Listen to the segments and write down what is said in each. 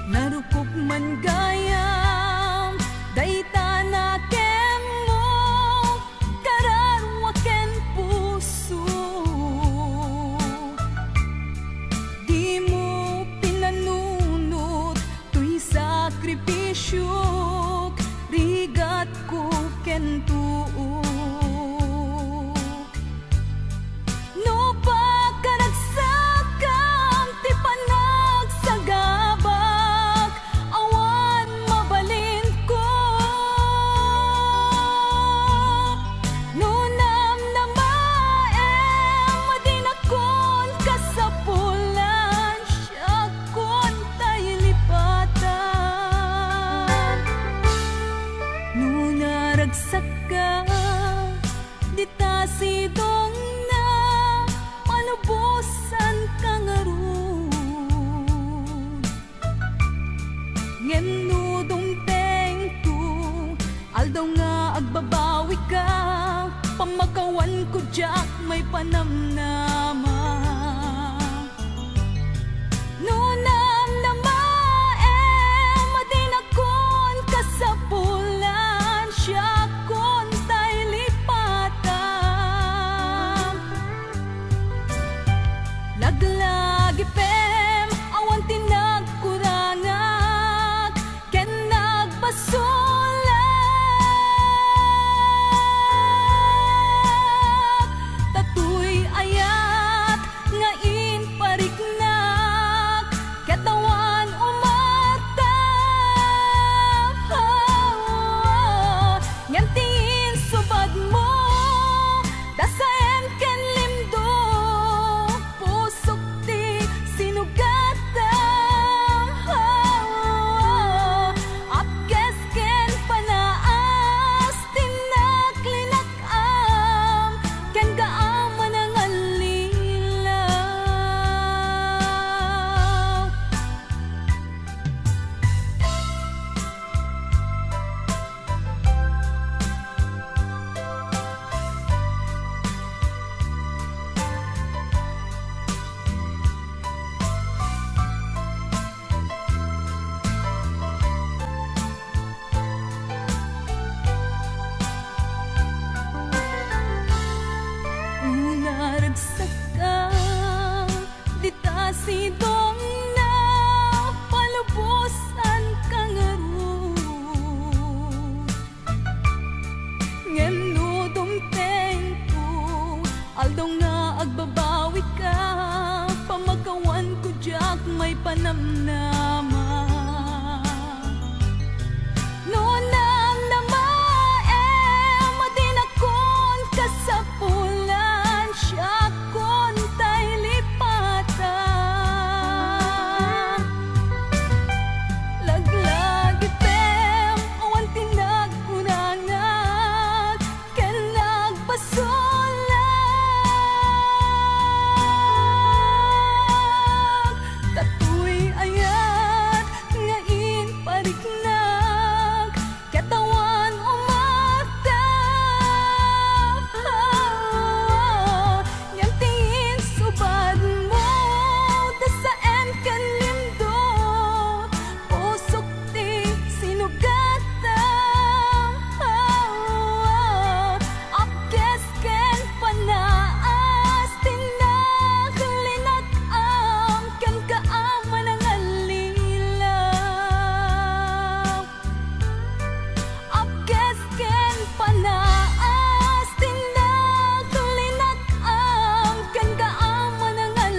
Narukop man gayam sakripisyo rigat ko kentuo. No pagkanagsakam ti panagsagabak awan mabalin ko. No namnamaem madinakon kasapulan siya kon tayo lipatan. No naragsak ka dita sidong na malubusan ka nga ron. Ngem no dumteng ko aldaw nga agbabawi ka pamakawan ko jak may panamnama. No namnamaem madinakon kasapulan siya kon tayo lipatan. Laglagi pem awan tinagkurangak ken nagpasulat. Tatuy ayat nga inpariknak katawan umatap. Ngan tingin subad mo dasaem ken limdo pusok ti sinugatam. Apkes ken panaas tinaklinakam ken gaaman ang alilaw. Naragsak ka dita sidong na palubusan ka nga ron. Ngem no dumteng ko aldaw nga agbabawi ka pamakawan ko jak may panamnama. No namnamaem madinakon kasapulan siya kon tayo lipatan. Laglagi pem awan tinagkurangak ken nagpasulat. Tatuy ayat nga inpariknak katawan umatap. Ngam tingin subad mo dasaem ken limdo pusok ti sinugatam. Apkes ken panaas tinaklinakam ken kaaman ang alilaw. Apkes ken panaas tinaklinakam ken kaaman ang alilaw.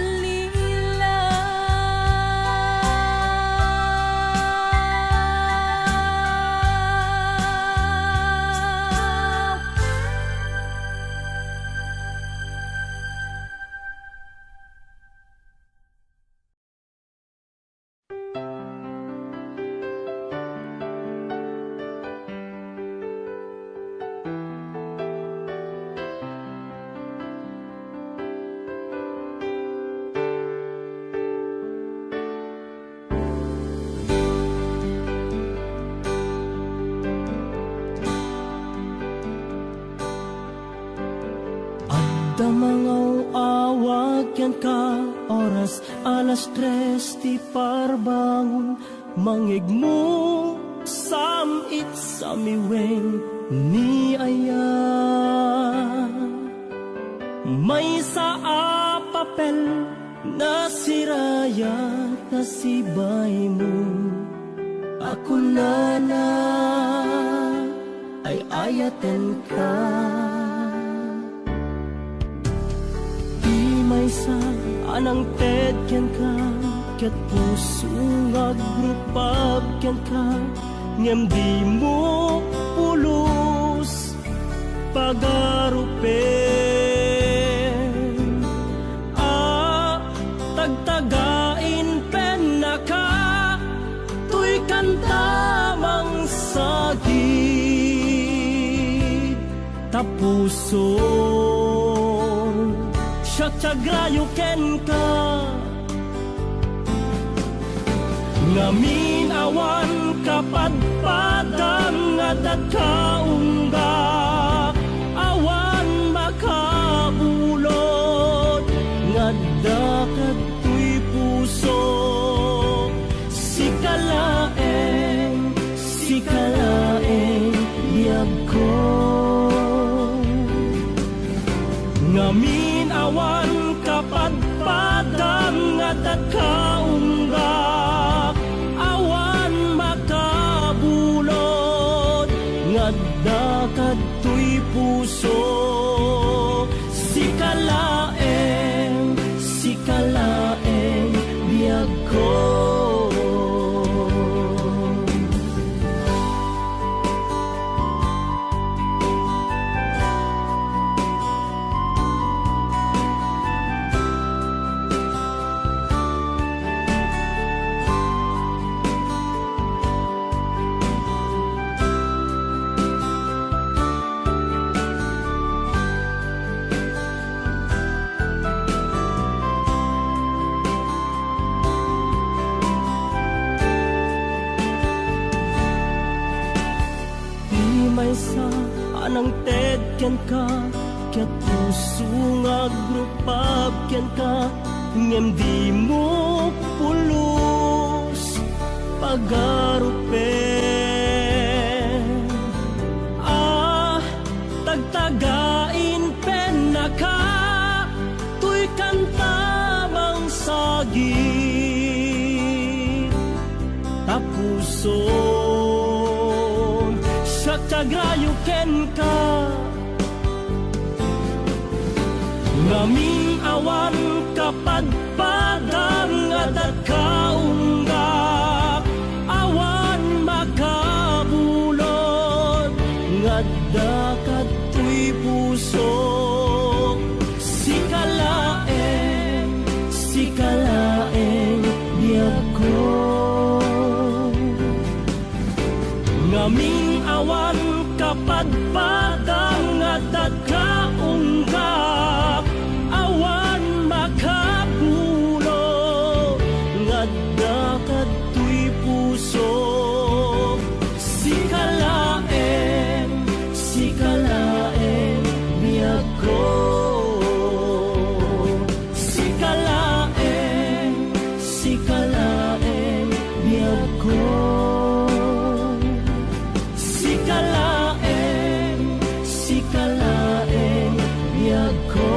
Damangaw awag yan ka oras alas 3 ti parbangon mangigmo samit samiweng ni aya. May sa papel na siraya na sibay mo ako na ay ayaten ka. Di may sa anang tedyan ka, ket puso nga grupab ken ka, ngem di mo pulos pagarupen. Tagtagain pen na ka, tuy kantamang sagid tapuson siya tiagrayo ken ka. Ngamin awan kapadpadang nga dagkaungga, awan makabulod nga dakat tuy puso. Sikalaeng biyag ko, ngamin awan kapadpadang nga dagkaungga, awan makabulod nga dakat tuy puso. Sikalaeng biyag ko. May sa anang tedyan ka, ket puso nga grupab ken ka, ngem di mo pulos pagarupen. Tagtagain pen na ka, tuy kantamang sagid tapuson siya tiagrayo ken ka. Ngamin awan kapadpadang nga dagkaungga, awan makabulod nga dakat tuy puso. Sikalaeng biyag ko, ngamin awan kapadpadang nga dagkaungga, awan makabulod nga dakat tuy puso. Sikalaeng biyag ko, sikalaeng biyag ko. Sikalaeng biyag ko.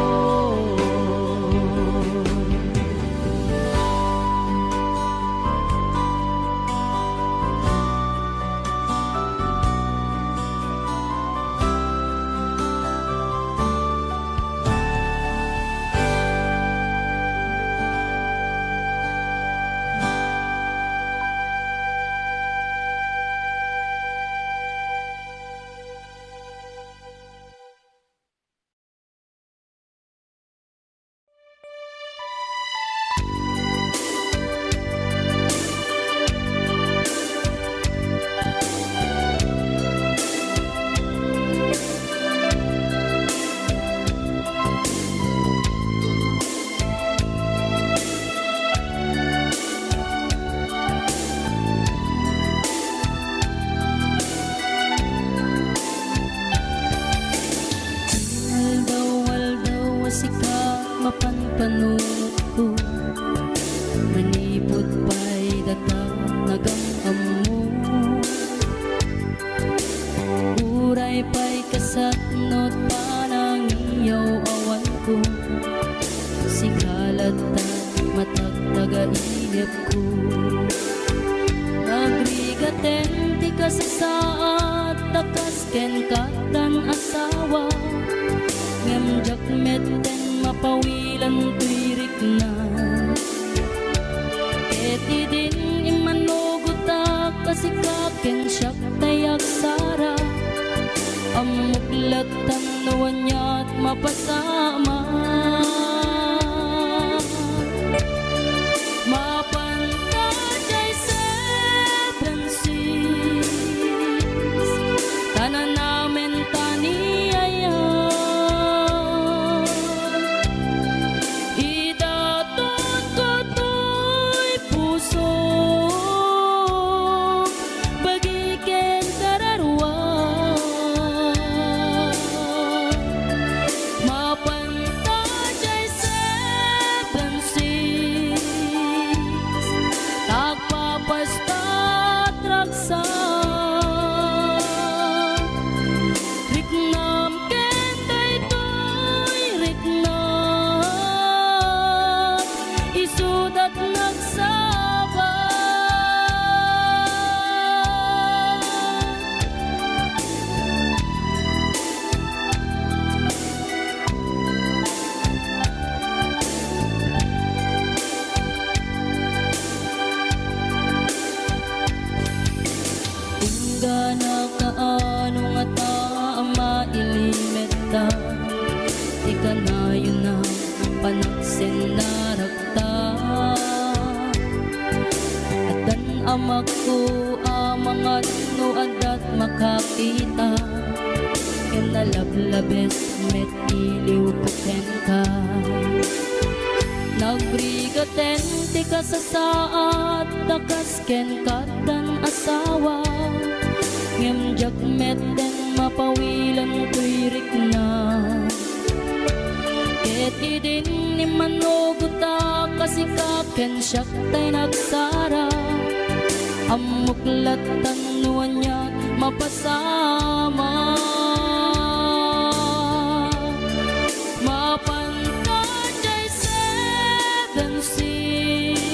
matagtagainip ko. Nagrigat kasasaat takas ken katan asawa ngem jakmet den mapawilan tuirik na eti din imanugutak kasikaken siyak tayak sara amuklatan nawanyat mapasama mapantajay seven seas tanan namin taniyaya idaton ko to'y puso bagiken kararwa mapantajay seven seas tagpapastat raksa riknam ken daytoy riknam isudat nagsaba Tinggana kaano nga ta mailimeta ika na yun na panaksin na rakta atan amak ko amangan no adat makakita ken nalablabes met iliw katen ka nagbrigaten ti kasasaat takas ken katan asawa ngem jakmet den mapawilan tuirik na ket idin ni manuguta kasikaken siyak tay nagsara amuklatan nuanya mapasama mapantajay seven seas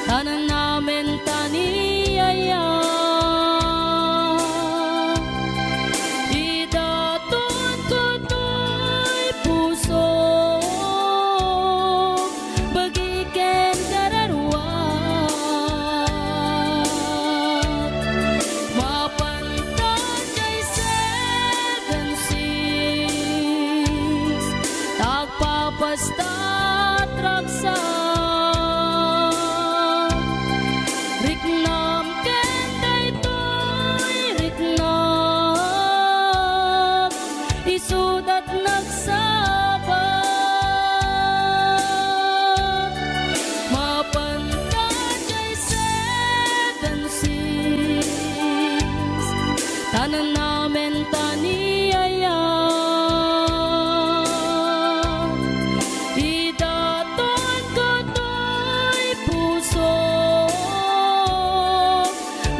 tanan namin taniyaya idaton ko to'y puso bagiken kararwa mapantajay seven seas tagpapastat raksa riknam ken daytoy riknam isudat nagsaba mapantajay seven seas tanan namin taniyaya idaton ko to'y puso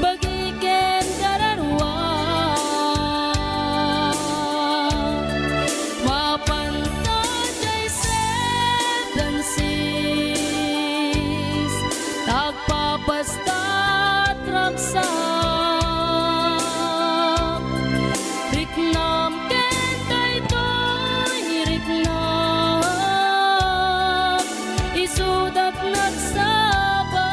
bagiken kararwa mapantajay seven seas tagpapastat raksa riknam ken daytoy riknam isudat nagsaba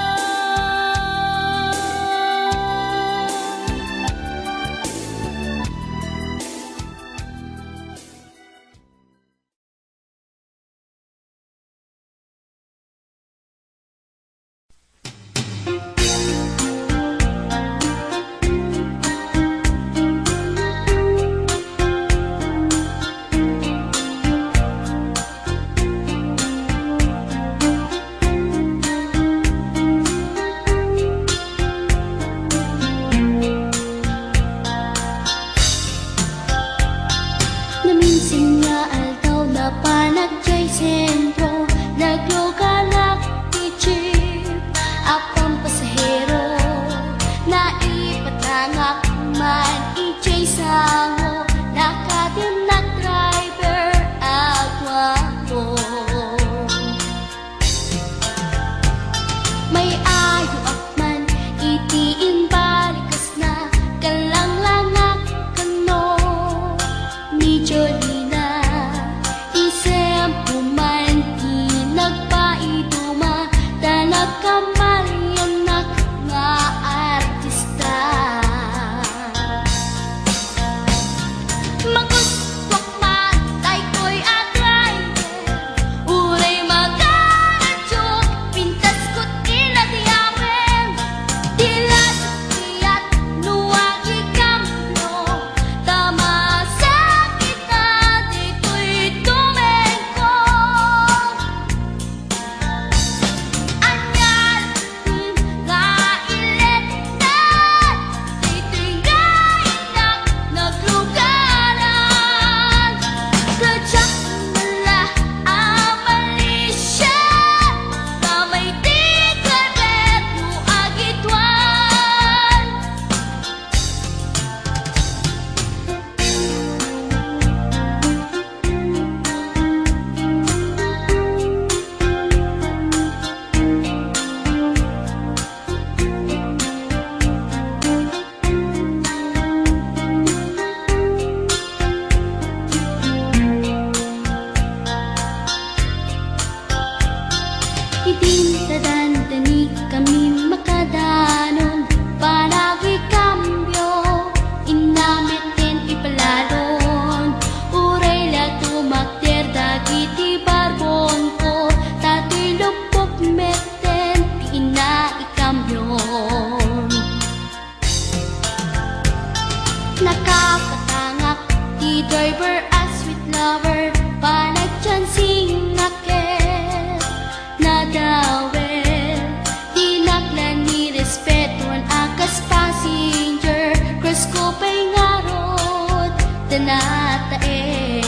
sinatae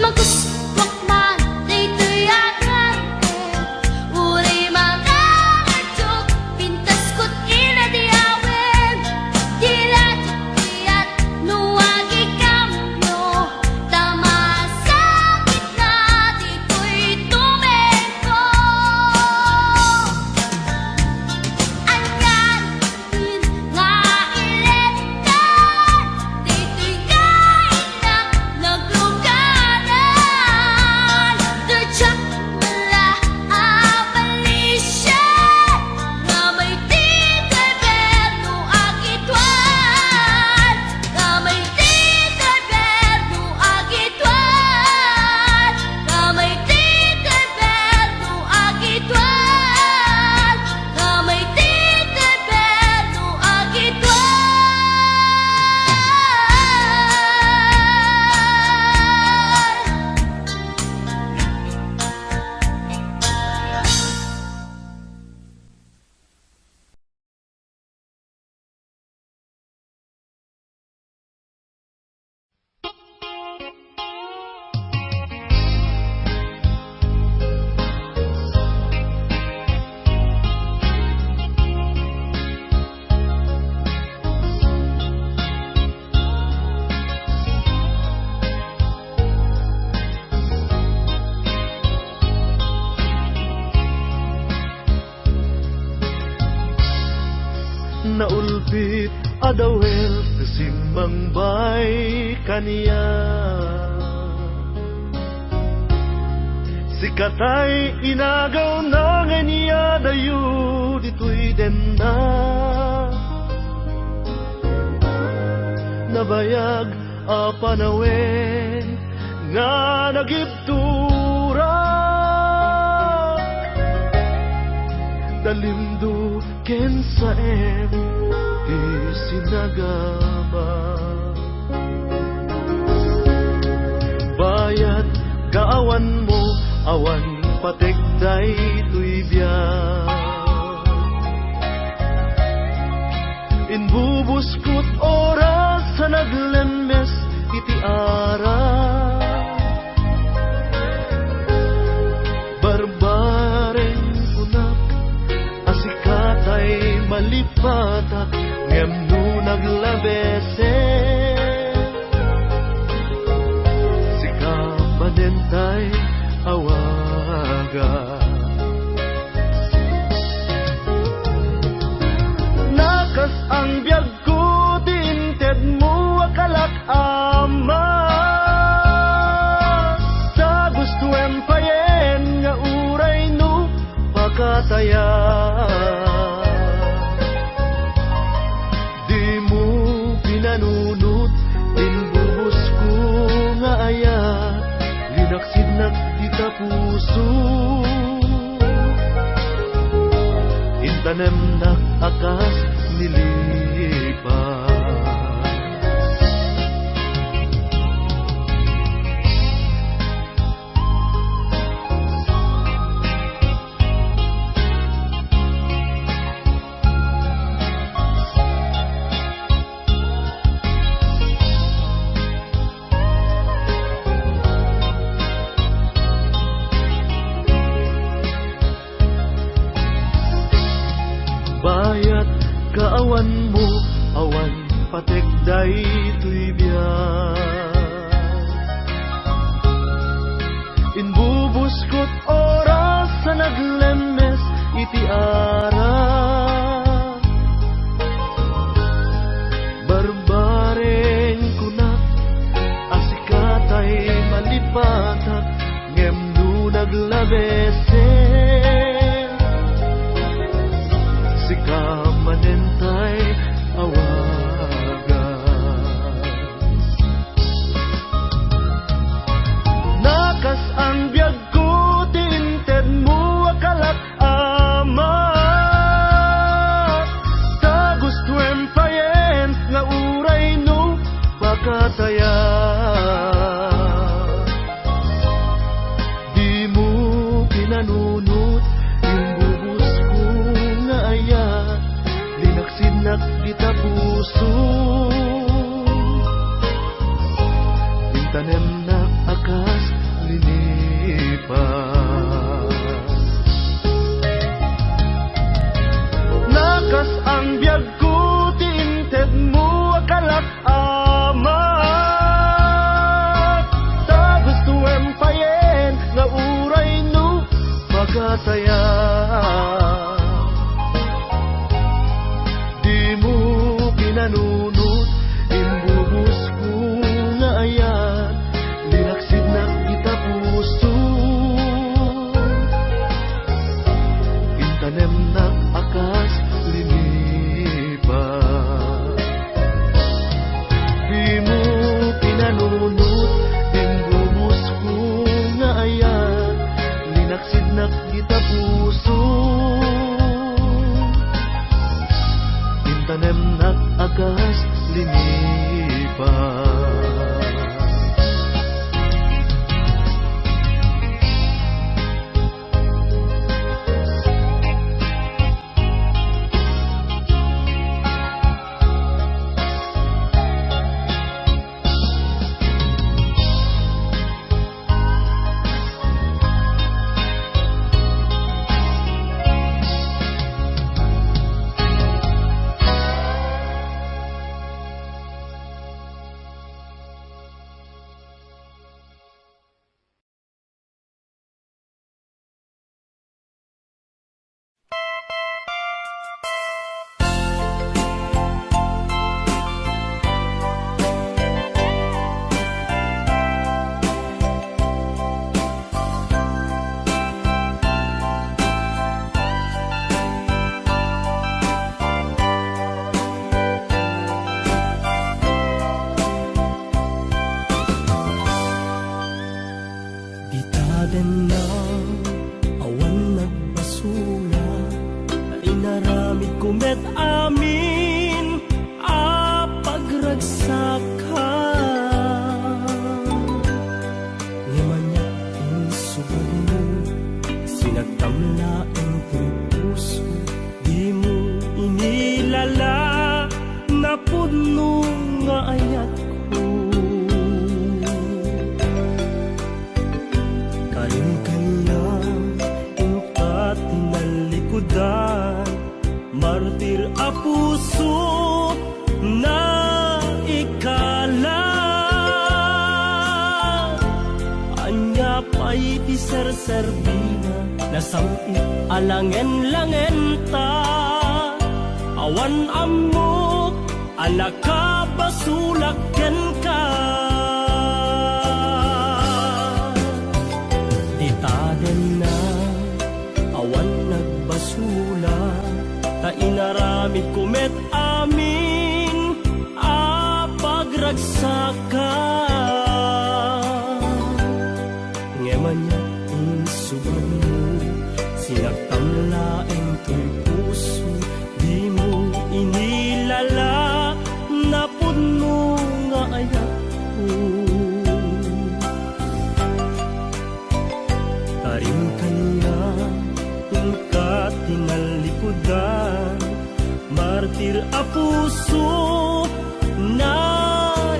maguswak man dito'y agante uri mga nagtog pintas ko't inadiyawin dilat at nuwagi kamyo tama sa gitna dito'y tumeko anyan nga iletan dito'y kain na naglugaran Dutsak mula abalisyan nga may titaberno agitwan nga may titaberno agitwan nga may titaberno agitwan nga may titaberno agitwan Naulpit adawel kasimbang bay kaniya sikatay inagaw na nga niya dayo dito'y denda nabayag a panawen nga nagibtura dalimdo ken sa di sinagama bayat kaawan mo awan pategday tuy biyak inbubuskot oras sa naglemes iti ara barbareng unak asikatay malipatak ngem no naglabese sikapanentay awaga nakas ang biyag ko dinted mo akalak ama sa gusto empayen nga uray no pakataya di mo pinanunot inbubos ko nga aya linaksid na kita puso intanem na akas nilipas bayat kaawan mo awan pategday tuy biyak inbubuskot oras sa naglemes iti ara barbareng kunak asikatay malipatak ngem no naglabese sikamanentay awaga nakas ang biyag ko tinted mo akalak ama sa gusto empayen nga uray no pakataya di mo kita puso. Yung tanem na akas linipas. Nakas ang biyag ko, tiinted mo akalat amat. Ta gusto empayen nga uray no magataya. Di mo pinanunot, imbuhos ko nga ayan, linaksid na kita puso. Intanem na akas linipas. Di mo pinanunot, imbuhos ko nga ayan, linaksid na kita puso. Tanem na agas linipas. Itaden na awan nagbasula, na inaramid kumet amin a pagragsaka. Ngimanya insubad mo, sinagtamla ang puso, di mo inilala na puno nga ayat ko. Martir a puso na ikala, anya pa'y ti serserbina, nasamit alangen-langen ta. Awan amok, anak ka basulaken ka. Ditaden na awan nagbasula, ta inaramid kumet amin a pagragsaka. Ngemanya insubad mo, sinagtamlaeng to'y puso, di mo inilala na puno nga ayat ko. Tarim kanya ka tinalikudan, martir a puso na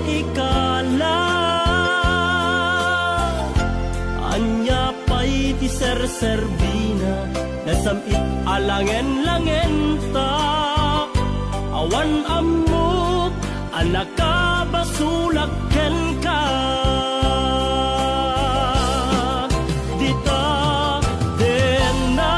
ikala, anya pa'y ti serserbina, nasamit alangen-langen ta. Awan amok, anak ka basulaken ka. Dita den na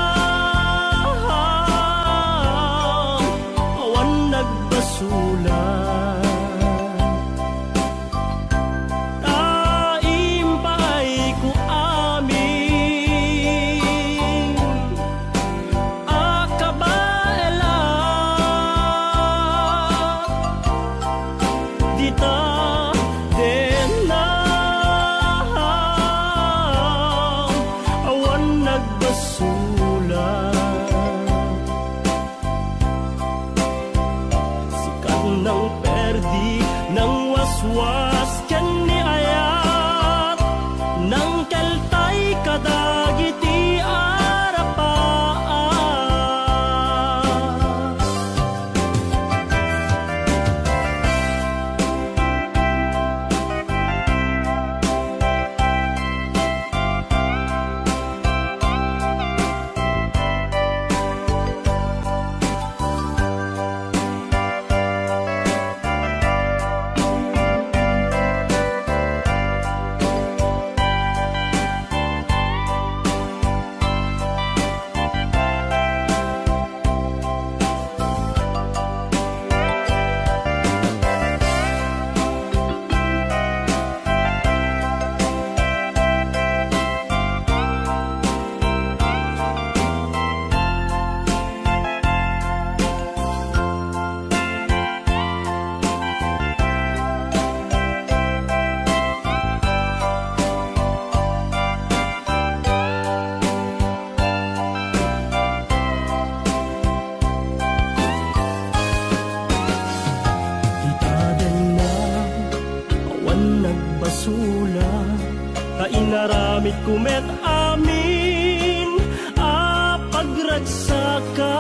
ngaramid kumet amin a pagragsaka.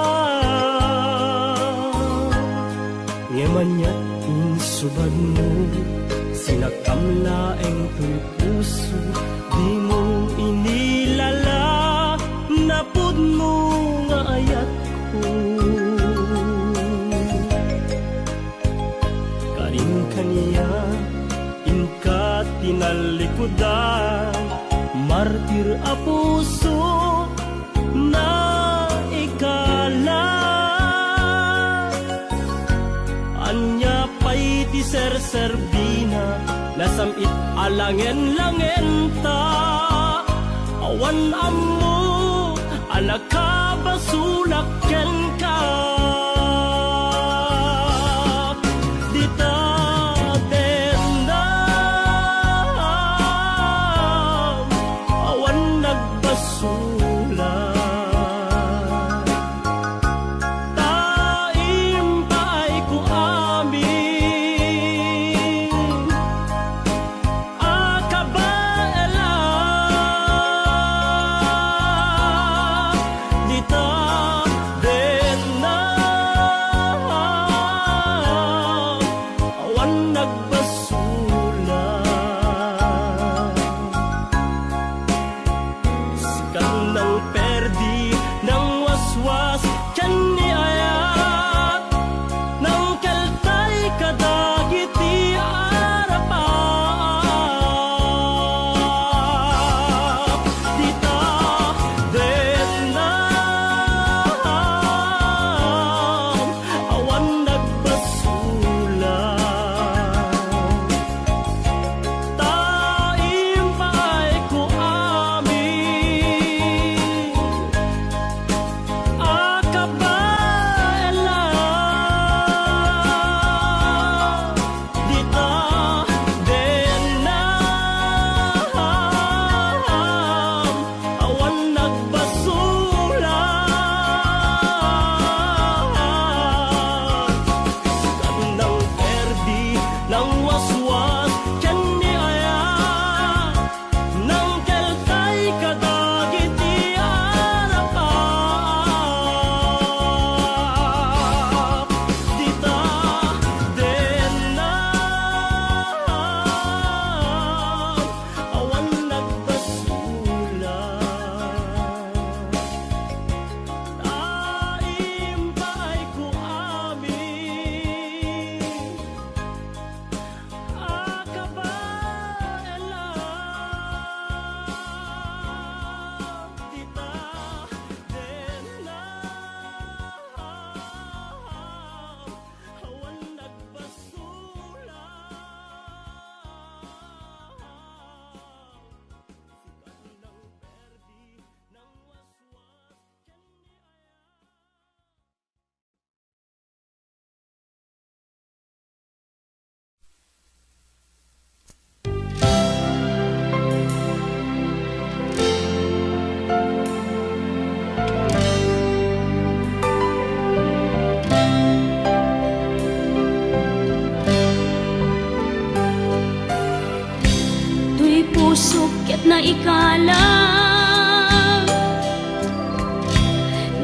Ngemanyat insubad mo sinakamlaeng to'y puso, di mo inilala napud mo nga ayat ko. Karin kaniya inka tinalikudan, martir a puso na ikala. Anya pa'y ti serserbina, nasamit alangen-langen ta. Awan ammo, anak ka basulaken ka. Dita denam, awan nagbasula. Na ikalang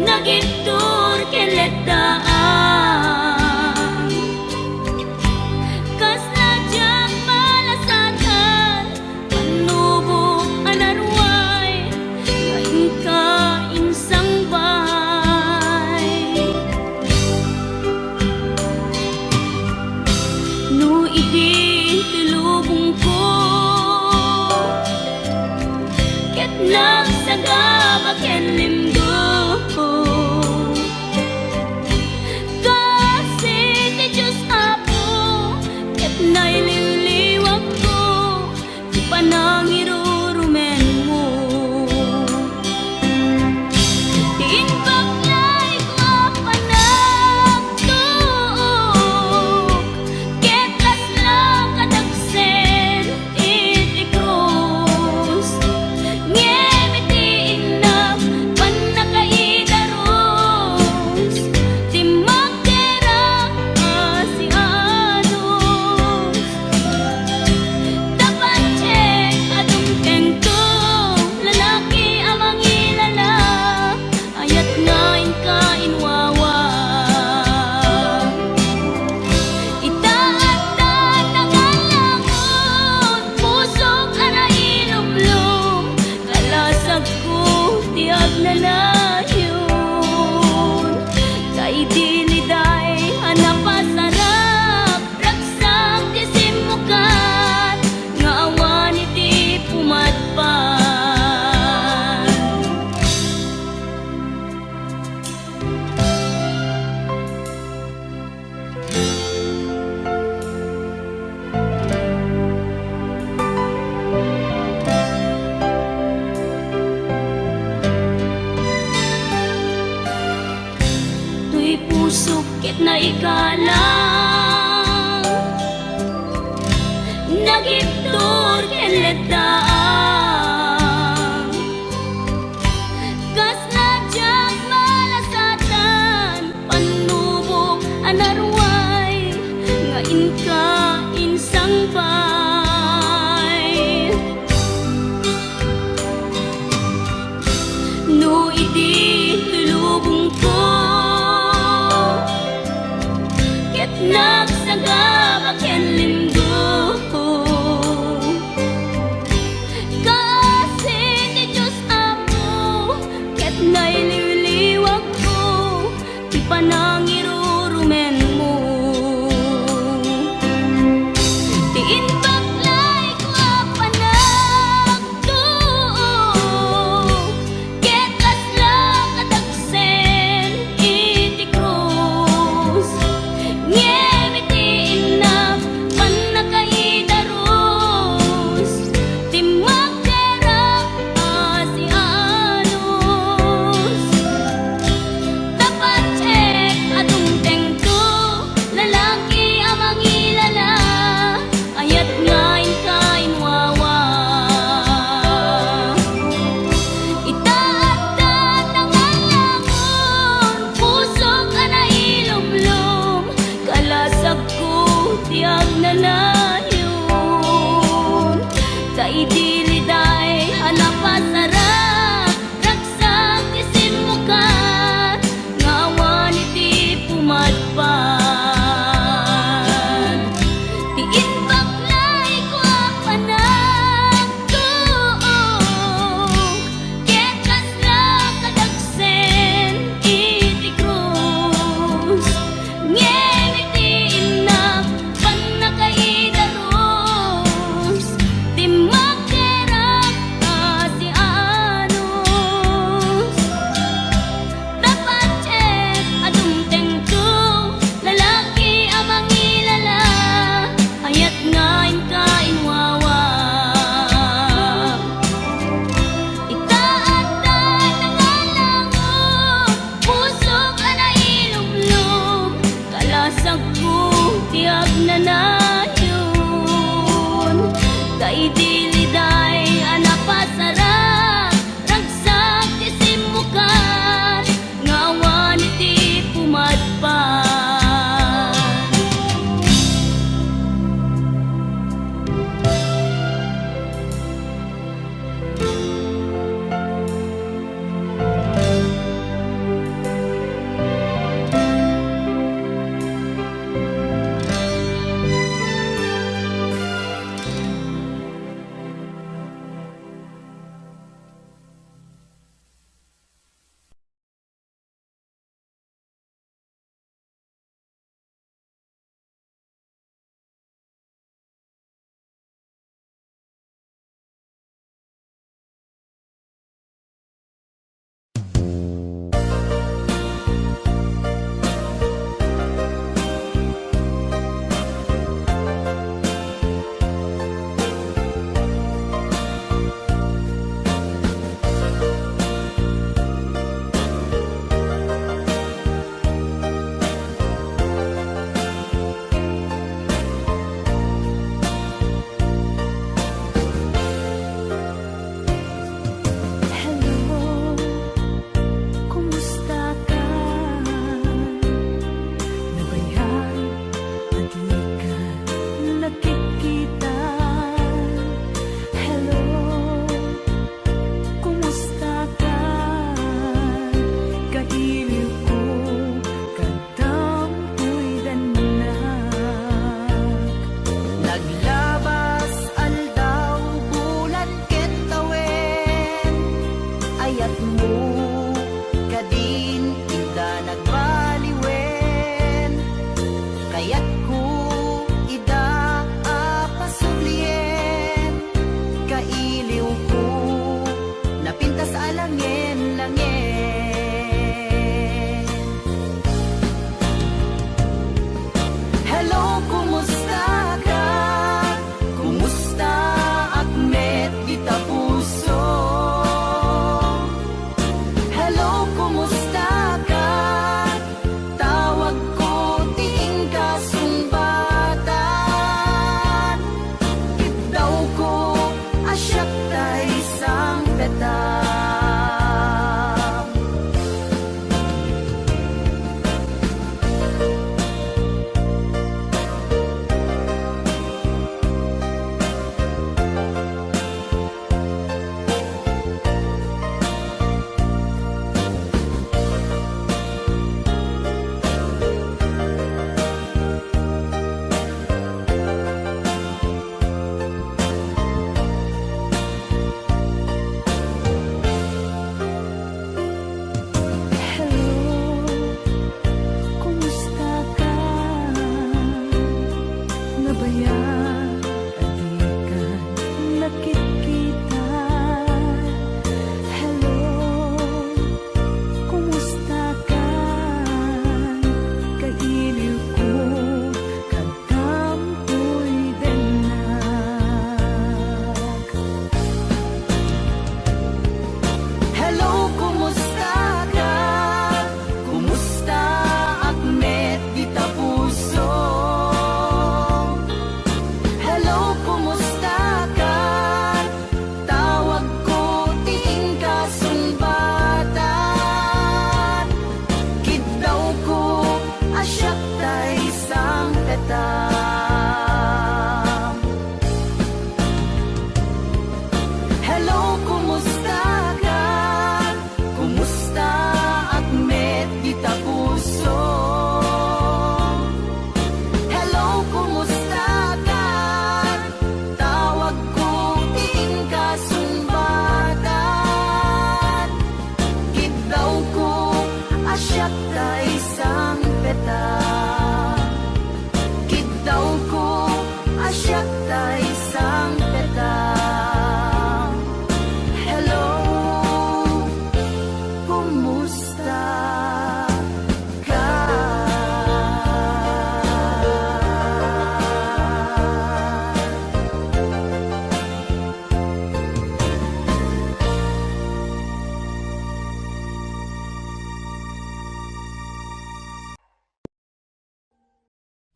nagitur keletaan kas nadyang malasatan panubo anarway ngayon ka insang bahay no idin tilubong ko ket pusok ket na ikalang nagiptor ken letang kas najag malasatan panubok anarway nga inka insang bay no idi tulubong ko ket nagsagabak ken lindo kasi ti Diyos ako ket naililiwag ko ti panangirurumen mo ti inbaklay ko a panagto ket kasla kadagsen iti krus ngem iti inap panakaidarus ti magderang asianos dapat check adung tengto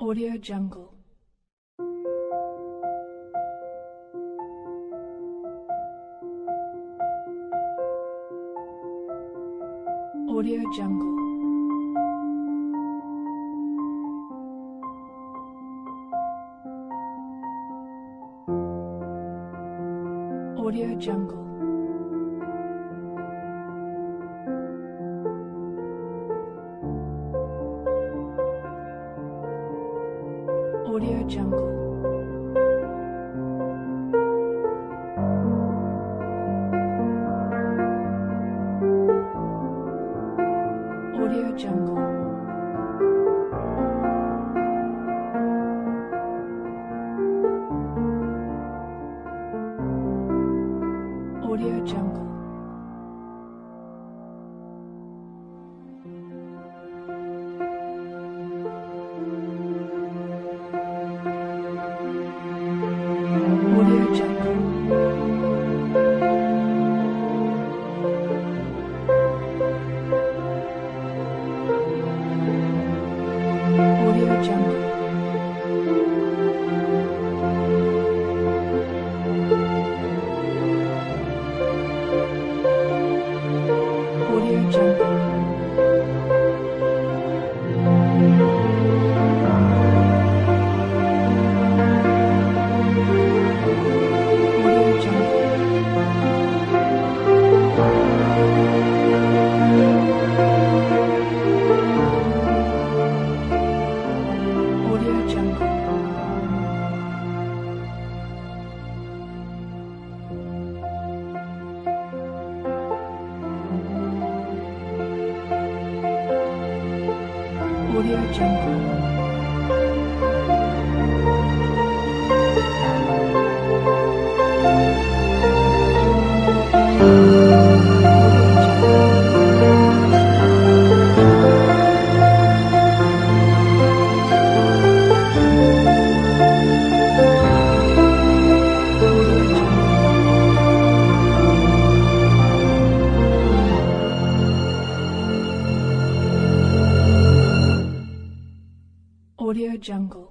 Audio Jungle. Audio Jungle. Audio Jungle. Audio Jungle. Audio Jungle. Audio Jungle. Audio Jungle. Audio Jungle. Audio Jungle. Audio Jungle. Audio Jungle. Audio Jungle. Audio Jungle.